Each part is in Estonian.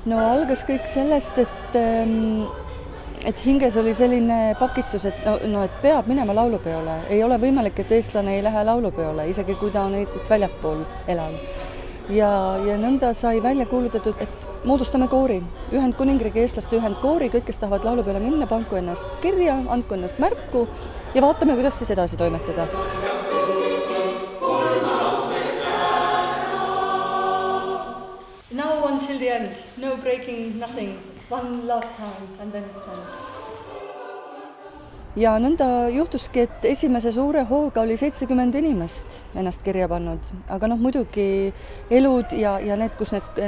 No algas kõik sellest, et hinges oli selline pakitsus, et et peab minema laulupeole. Ei ole võimalik, et eestlane ei lähe laulupeole, isegi kui ta on Eestist väljapool elav. Ja nõnda sai välja kuulutatud, et moodustame koori, Ühendkuningriigi eestlaste ühendkoori, kõik, kes tahavad laulupeole minna, panku ennast kirja, andku ennast märku ja vaatame, kuidas siis edasi toimetada. Now until the end, no breaking, nothing, one last time and then it's done. Ja nõnda juhtuski, et esimese suure hooga oli 70 inimest ennast kirja pannud, aga muidugi elud ja need, kus need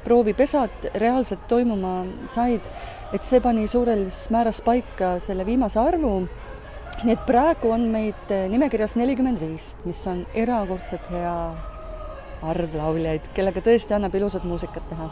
proovipesad reaalselt toimuma said, et see pani suures määras paika selle viimase arvu. Nii et praegu on meid nimekirjas 45, mis on erakordselt hea arv lauljaid, kellega tõesti annab ilusat muusikat teha.